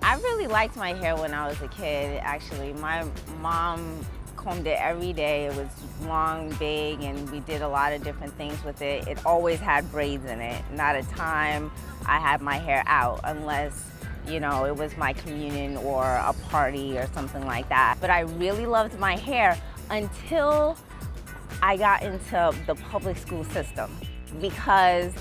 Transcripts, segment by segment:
I really liked my hair when I was a kid, actually. My mom combed it every day. It was long, big, and we did a lot of different things with it. It always had braids in it. Not a time I had my hair out unless, you know, it was my communion or a party or something like that. But I really loved my hair until I got into the public school system, because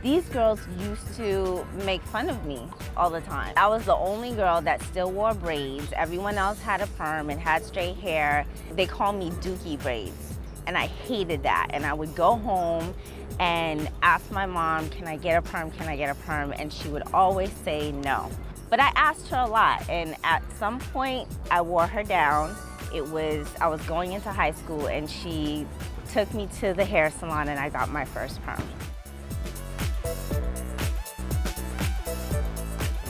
these girls used to make fun of me all the time. I was the only girl that still wore braids. Everyone else had a perm and had straight hair. They called me dookie braids, and I hated that. And I would go home and ask my mom, can I get a perm, can I get a perm? And she would always say no. But I asked her a lot, and at some point I wore her down. I was going into high school, and she took me to the hair salon and I got my first perm.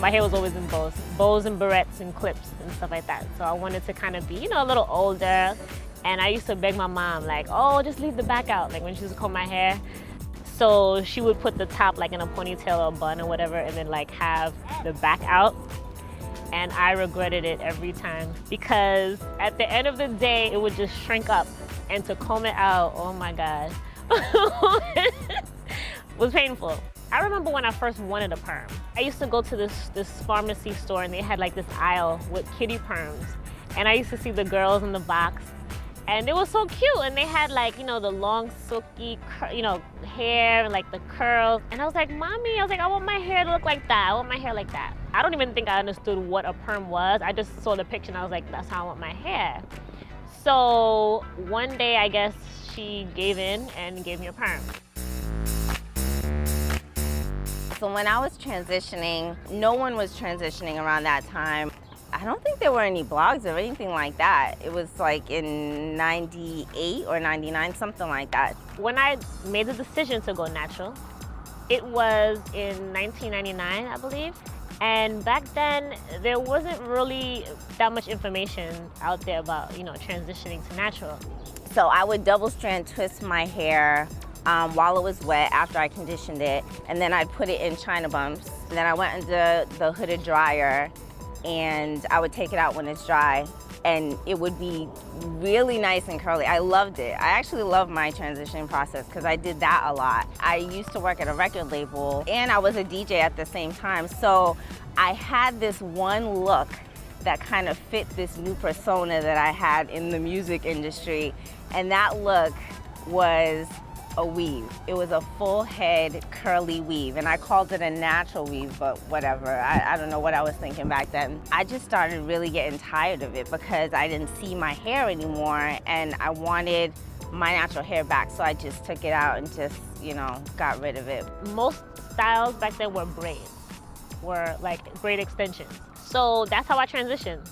My hair was always in bows and barrettes and clips and stuff like that. So I wanted to kind of be, you know, a little older. And I used to beg my mom, like, oh, just leave the back out, like when she used to comb my hair. So she would put the top like in a ponytail or a bun or whatever, and then like have the back out. And I regretted it every time, because at the end of the day, it would just shrink up. And to comb it out, oh my God, was painful. I remember when I first wanted a perm. I used to go to this pharmacy store, and they had like this aisle with kiddie perms. And I used to see the girls in the box, and it was so cute. And they had like, you know, the long silky, you know, hair and like the curls. And I was like, Mommy, I want my hair to look like that. I want my hair like that. I don't even think I understood what a perm was. I just saw the picture and I was like, that's how I want my hair. So one day, I guess she gave in and gave me a perm. So when I was transitioning, no one was transitioning around that time. I don't think there were any blogs or anything like that. It was like in 98 or 99, something like that. When I made the decision to go natural, it was in 1999, I believe. And back then, there wasn't really that much information out there about, you know, transitioning to natural. So I would double strand twist my hair while it was wet after I conditioned it, and then I'd put it in China bumps. And then I went into the hooded dryer, and I would take it out when it's dry, and it would be really nice and curly. I loved it. I actually love my transition process because I did that a lot. I used to work at a record label, and I was a DJ at the same time, so I had this one look that kind of fit this new persona that I had in the music industry, and that look was a weave. It was a full head curly weave, and I called it a natural weave, but whatever. I don't know what I was thinking back then. I just started really getting tired of it because I didn't see my hair anymore, and I wanted my natural hair back, so I just took it out and just, you know, got rid of it. Most styles back then were braids, were like braid extensions. So that's how I transitioned.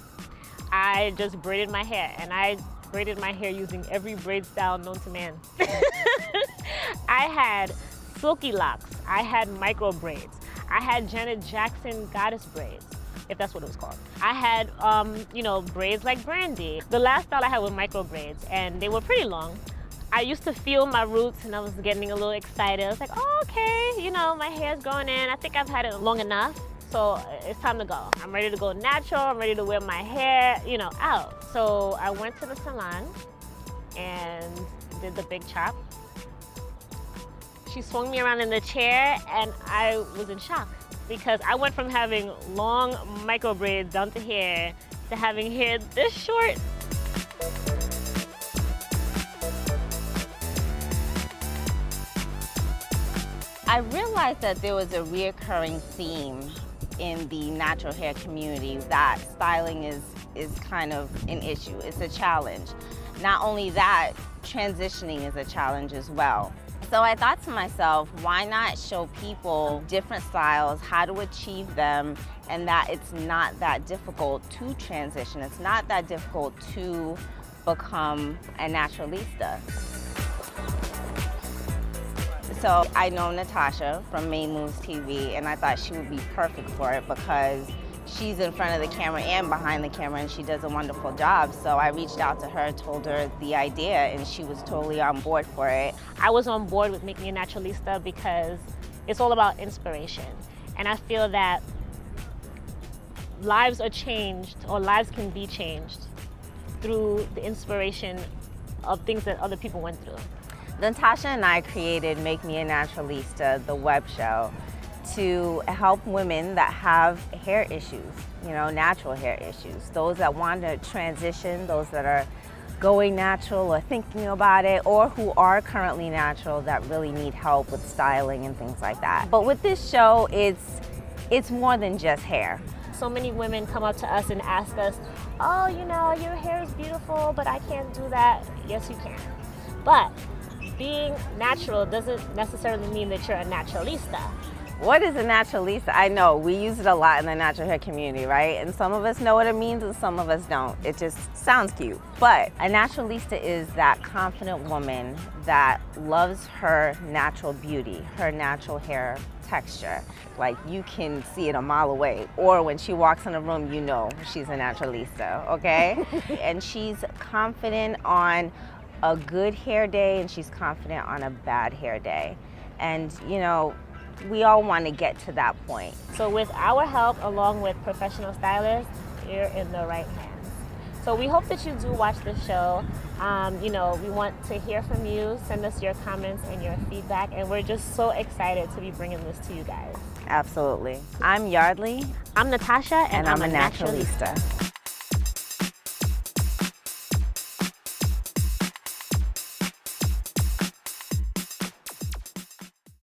I just braided my hair, and I braided my hair using every braid style known to man. I had silky locks, I had micro braids, I had Janet Jackson goddess braids, if that's what it was called. I had, you know, braids like Brandy. The last style I had were micro braids, and they were pretty long. I used to feel my roots, and I was getting a little excited. I was like, oh, okay, you know, my hair's growing in. I think I've had it long enough, so it's time to go. I'm ready to go natural. I'm ready to wear my hair, you know, out. So I went to the salon and did the big chop. She swung me around in the chair, and I was in shock because I went from having long micro braids down to here to having hair this short. I realized that there was a reoccurring theme in the natural hair community, that styling is kind of an issue. It's a challenge. Not only that, transitioning is a challenge as well. So I thought to myself, why not show people different styles, how to achieve them, and that it's not that difficult to transition. It's not that difficult to become a naturalista. So I know Natasha from Main Moves TV, and I thought she would be perfect for it because she's in front of the camera and behind the camera, and she does a wonderful job. So I reached out to her, told her the idea, and she was totally on board for it. I was on board with Make Me A Naturalista because it's all about inspiration. And I feel that lives are changed, or lives can be changed through the inspiration of things that other people went through. Natasha and I created Make Me A Naturalista, the web show, to help women that have hair issues, you know, natural hair issues. Those that want to transition, those that are going natural or thinking about it, or who are currently natural that really need help with styling and things like that. But with this show, it's more than just hair. So many women come up to us and ask us, oh, you know, your hair is beautiful, but I can't do that. Yes, you can. But being natural doesn't necessarily mean that you're a naturalista. What is a naturalista? I know, we use it a lot in the natural hair community, right? And some of us know what it means and some of us don't. It just sounds cute. But a naturalista is that confident woman that loves her natural beauty, her natural hair texture. Like, you can see it a mile away. Or when she walks in a room, you know she's a naturalista, okay? And she's confident on a good hair day and she's confident on a bad hair day. And, you know, we all want to get to that point. So with our help, along with professional stylists, you're in the right hands. So we hope that you do watch the show. You know, we want to hear from you. Send us your comments and your feedback. And we're just so excited to be bringing this to you guys. Absolutely. I'm Yardley. I'm Natasha, and I'm a naturalista.